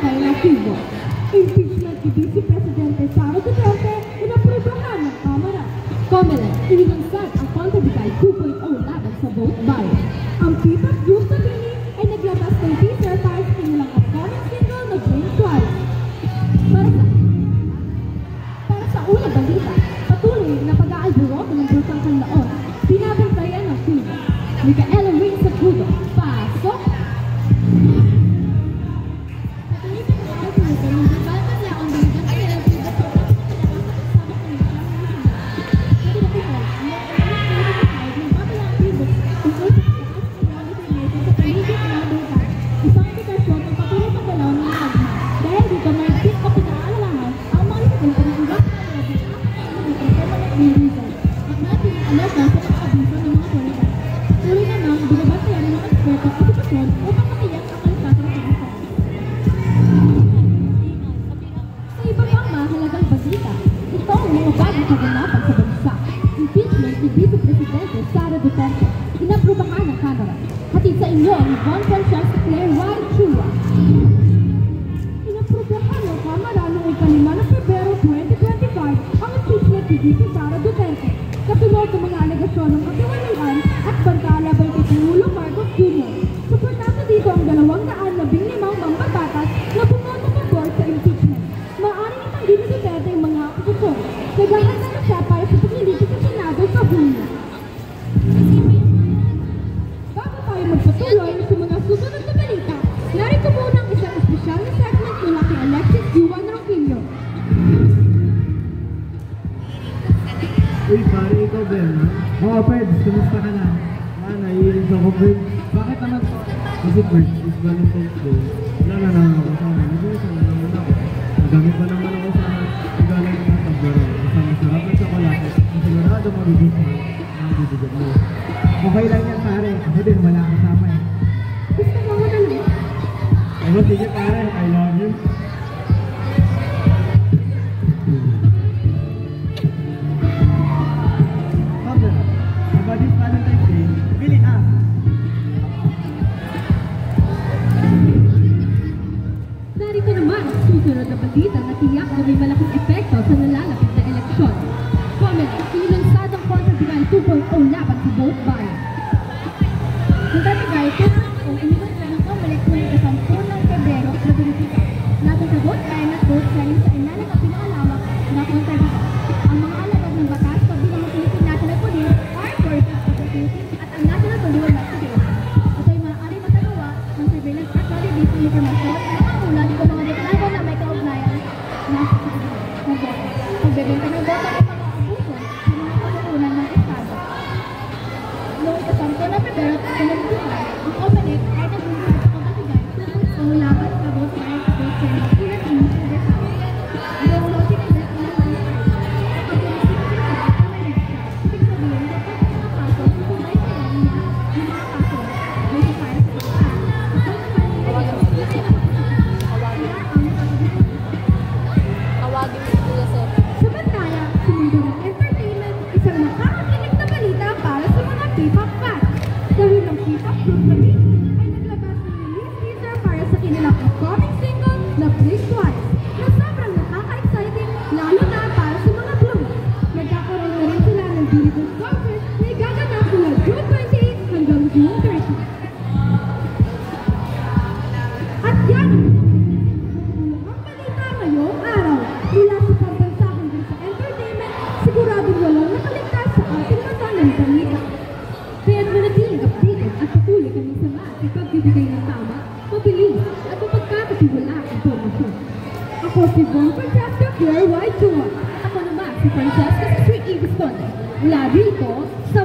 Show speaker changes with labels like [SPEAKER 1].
[SPEAKER 1] kainaktibo. Impeachment ni Vice Presidente Sara Duterte inaprubahan ng Kamara. COMELEC, inilunsad ang Contrabigay 2.0 laban sa vote buyer. Ang People Group sa Bini ay naglabas ng teaser para sa kanilang upcoming single na Blink Twice. Para sa unang balita, patuloy na pag-aalburoto ng Brutang Kanlaon, binabantayan ng Cuba. Micaela Wing sa Cuba, pasok! Inaprubahan ng Kamara. Hatid sa inyo ang Yvonne Francesca Claire White Chua. Inaprubahan ng Kamara noong 5 ng Pebrero 2025 ang impeachment ni VP Sara Duterte. Kasunod ng mga alegasyon ng katiwalian at banta laban kay Pangulong Marcos Jr. Suportado dito ang 215 mambabatas na bumoto pabor sa impeachment. Maaaring itanggi ni Duterte ang mga akusasyon. Nagahanda na siya para sa paglilitis sa Senado sa Hunyo. Magpatuloy sa mga susunod na balita, narito muna ang isang espesyal na segment mula kay Alexis Juan Roquillo.
[SPEAKER 2] Uy, pare, ikaw ba yan, ha? Oo, Peds, kumusta ka na? Naiinis ako, Peds. Bakit naman to? Kasi, Peds, is Valentine's Day. Wala na naman ako sa amin. Nag-iisa na naman ako. Nagamit pa naman ako sa igalan ng tagbaro. Sa masarap na tsokolate. Sigurado magugustuhan ang bibigyan mo. Okay lang yan, pare. Ako din, wala kasama eh.
[SPEAKER 1] Gusto mo mo na lang.
[SPEAKER 2] Ako, sige pare. I love you. Pablo, about this Valentine's Day, fill it up.
[SPEAKER 1] Narito naman ang susunod na balita na tiyak na may malaking epekto sa nalalapit na eleksyon. COMELEC, inilunsad ang Contrabigay 2.0 laban sa vote buyer. Contrabigay 2.0 inilunsad ng COMELEC noong 10 ng Pebrero na binibigay laban sa vote buyer at vote selling sa ilalim ng pinakalawak na Contrabigay. Ang mga alagad ng batas kabilang ang Philippine National Police, Armed Forces of the Philippines at ang National Police Security. Ito ay maaari matagawa ng surveillance at validation information na nakaulat sa mga detalye na may kaugnayan na boto. Pagbebenta ng boto ay mga abuso sa mga kalukunan ng Estado. Noong 10 ng Pebrero, ang COMELEC ay nagbubuhat sa Contrabigay 2.0 laban sa vote buyer at vote selling sa ilalim ng Pinakalawak. Noong loading ng Samantala, sa mundo ng entertainment, isang nakakakilig na balita para sa mga K-pop fans. Dahil ng K-pop group na Bini ay naglabas ng release teaser para sa kanilang upcoming single na Blink Twice na sobrang nakaka-exciting lalo na para sa mga Blue. Nagkakaroon na rin sila ng beautiful concert na igaganap mula June 28 hanggang June 30. At yan ang balita ngayong araw mula sa pambansahang din sa entertainment, siguradong walang nakaligtas sa ating mata ng balita. Kaya't manatiling updated at patuloy kami sama sa pagbibigay ng tama, mabilis at mapagkakatiwala ang impormasyon. Ako si Yvonne Francesca Claire White Chua. Ako naman si Francesca sa Sweet Ibis Conde. Mula dito sa